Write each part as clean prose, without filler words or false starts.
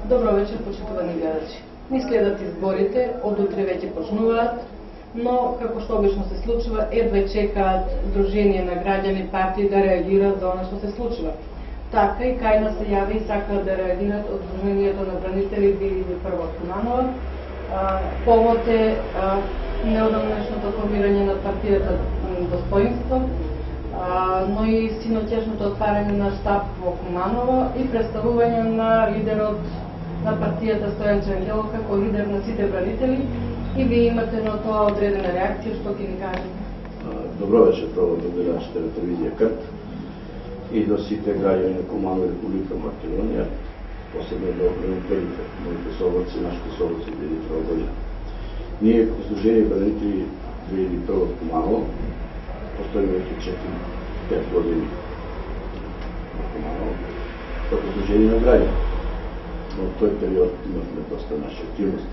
Добро вечер, почитувани гледачи. Ни следат изборите, од утре веќе почнуваат, но како што обично се случува, едва чекаат Сдружение на граѓани партии да реагираат за она што се случува. Така и кај нас се јави и сакаат да реагираат од Сдруженијето на бранители 2001 од Куманово. Повод е неодамнешното формирање на партијата Достоинство, но и синоќешното отварање на штаб во Куманово и представување на лидерот на партијата Стојан Чангелов како лидер на сите бранители. И вие имате на тоа одредена реакција, што ќе ни кажете? Добро вечер, прво до гледачите на телевизија Крт и до сите граѓани на Куманово и Република Македонија, посебно до бранителите, моите соборци, нашите соборци 2001 година. Ние како Сдружение бранители 2001 од Куманово постоиме веќе 4-5 години на Куманово како Сдружение на граѓани. Во тој период имавме доста наши активности.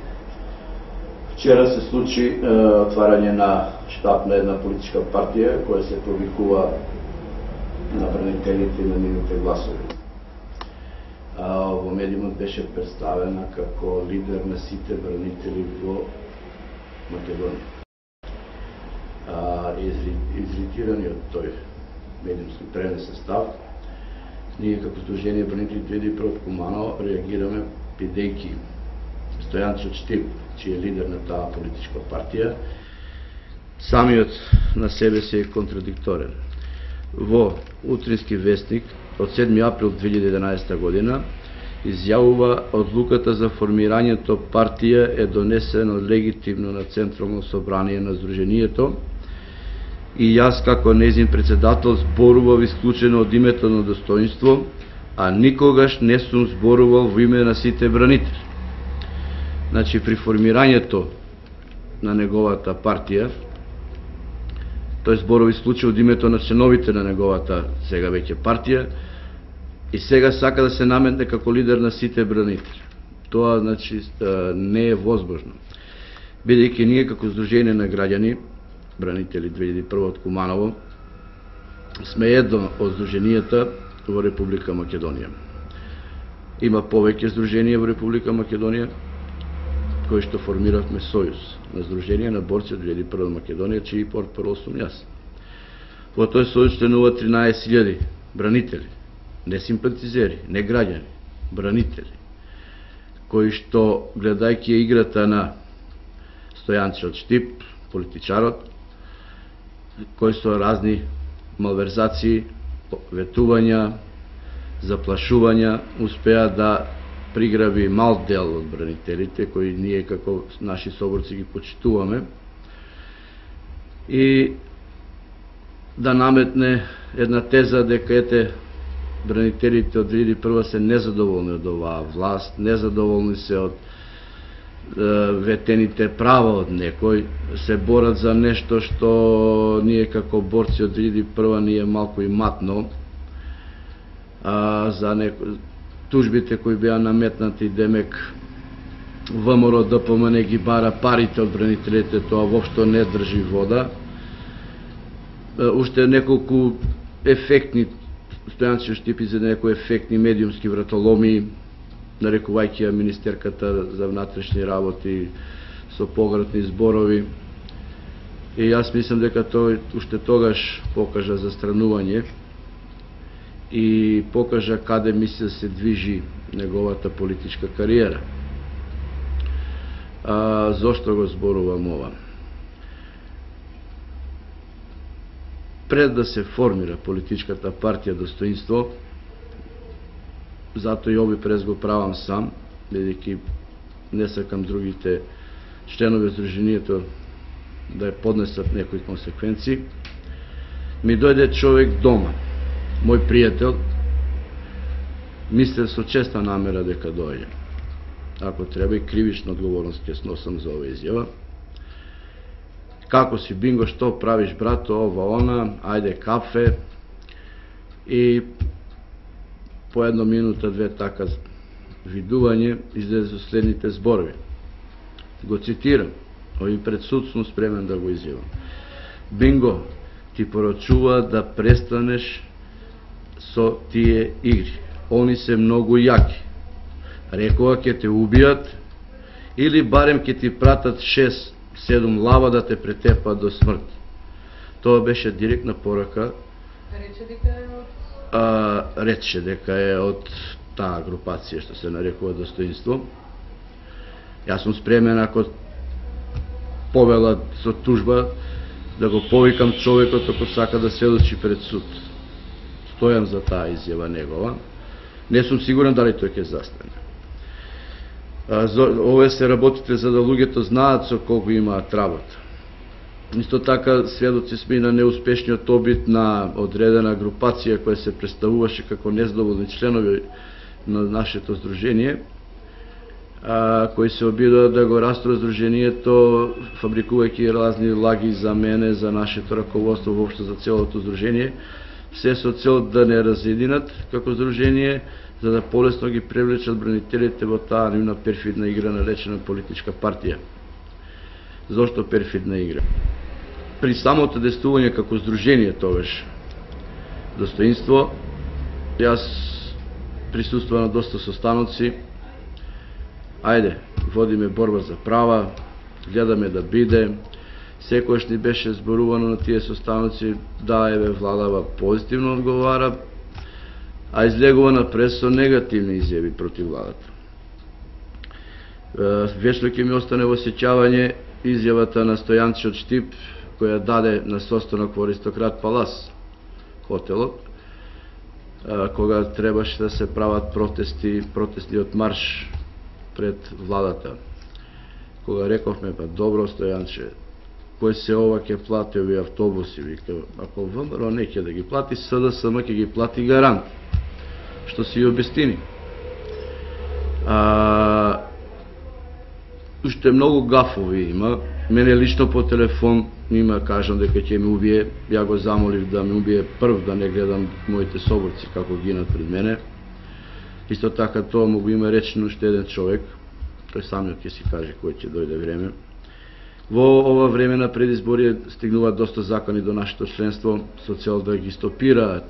Вчера се случи отварање на штаб на една политичка партија која се повикува на бранителите и на нивните гласови. Во медиумот беше представена како лидер на сите бранители во Македонија. Изритирани од тој медиумски пренесен став, ние како Сдружение бранители 2001 од Куманово реагираме бидејќи Стојан Чочтип, чиј е лидер на таа политичка партија, самиот на себе си е контрадикторен. Во утрински вестник од 7 април 2011 година изјавува одлуката за формирањето партија е донесена легитимно на Централно собрание на Сдруженијето и јас како нејзин председател зборував исклучено од името на Достоинство, а никогаш не сум зборувал во име на сите бранители. Значи, при формирањето на неговата партија, тој зборува исклучено од името на членовите на неговата сега веќе партија и сега сака да се наметне како лидер на сите бранители. Тоа, значи, не е возможно. Бидејќи ние како Сдружение на граѓани, бранители 2001 од Куманово, сме едно од здруженијата во Република Македонија. Има повеќе здруженија во Република Македонија, кои што формиравме сојуз на Сдружение на борци од 2001 Македонија, чиј портпарол сум јас. Во тој сојуз членуваат 13.000 бранители, не симпатизери, не граѓани, бранители, кои што, гледајќи играта на Стојан Чочтип, политичарот, кои со разни малверзации, ветувања, заплашувања, успеа да приграби мал дел од бранителите, кои ние како наши соборци ги почитуваме, и да наметне една теза дека ете бранителите од 2001 се незадоволни од оваа власт, незадоволни се од ветените права од некој, се борат за нешто што ние како борци од 2001 ни е малку и матно, за тужбите кои беа наметнати, демек ВМРО ДПМН ги бара парите од бранителите, тоа воопшто не држи вода. Уште неколку ефектни, Стојан Чочтип за некои ефектни медиумски вратоломи, нарекувајќи ја министерката за внатрешни работи со погратни зборови. И јас мислам дека тој уште тогаш покажа застранување и покажа каде мисли да се движи неговата политичка кариера. Зошто го зборувам ова? Пред да се формира политичката партија Достоинство, затоа и овој през го правам сам, бидејќи не сакам другите членови Сдруженијето да ја поднесат некои консеквенции, ми дојде човек дома, мој пријател, мислев со честа намера дека дојде. Ако треба и кривична одговорност ќе сносам за оваа изјава. Како си, Бинго, што правиш, брато, ова, она, ајде кафе, и по една минута, две така видување излезе со следните зборови. Го цитирам, овој пред суд сум спремен да го изјавам. Бинго, ти порачува да престанеш со тие игри. Они се многу јаки. Рекоа ќе те убијат или барем ќе ти пратат 6-7 лава да те претепат до смрт. Тоа беше директна порака. Рече дека е од таа групација што се нарекува Достоинство. Јас сум спремен, ако повела со тужба, да го повикам човекот ако сака да сведочи пред суд. Стојам за таа изјава негова. Не сум сигурен дали тој ќе застане. Овие се работите за да луѓето знаат со колку имаат работа. Исто така сведоци сме на неуспешниот обид на одредена групација која се представуваше како незадоволни членови на нашето здружение, кои се обидува да го раструат здружението, фабрикувајќи разни лаги за мене, за нашето раководство, воопшто за целото здружение, се со цел да не разединат како здружение, за да полесно ги привлечат бранителите во таа нивна перфидна игра наречена политичка партија. Зошто перфидна игра? При самото действување како здружение тогаш Достоинство, јас присуствувам на доста состаноци. Ајде, водиме борба за права, гледаме да биде. Секојаш ни беше зборувано на тие состаноци, да, еве, владава позитивно одговара, а излегува напред со негативни изјави против владата. Вечно ќе ми остане во сеќавање изјавата на Стојанче од Штип, која даде на состанок во Аристократ Палас, хотелот, кога требаше да се прават протестниот марш пред владата. Кога рековме, па добро Стојанче, кој се ова ќе плати овие автобуси, вика, ако ВМРО не ќе да ги плати, СДСМ ќе ги плати гарант, што си обестини. Уште многу гафови има. Мене лично по телефон има кажам дека ќе ми убие. Ја го замолив да ми убие прв, да не гледам моите соборци како гинат пред мене. Исто така тоа му го има речено уште еден човек, тој самиот ќе си каже кој ќе дојде време. Во ова време на предизборие стигнуваат доста закони до нашето членство со цел да ги стопираат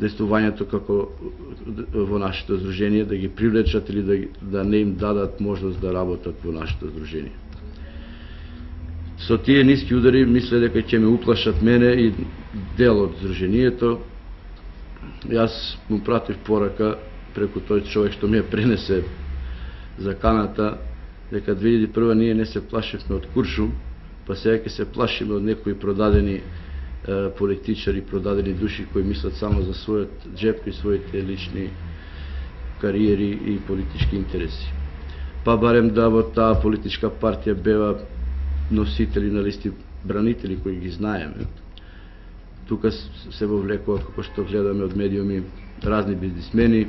действувањето како во нашето здружение, да ги привлечат или да не им дадат можност да работат во нашето здружение. Со тие ниски удари мисле дека ќе ме уплашат мене и дел од здружението. Јас му пратив порака преку тој човек што ми ја пренесе заканата, дека 2001 ние не се плашевме од Куршум, па сега ќе се плашиме од некои продадени политичари, продадени души кои мислат само за својот джеп и своите лични кариери и политички интереси. Па барем да во таа политичка партија бева носители на листи бранители кои ги знаеме. Тука се вовлекува, како што гледаме од медиуми, разни бизнисмени,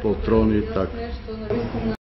полтрони, така.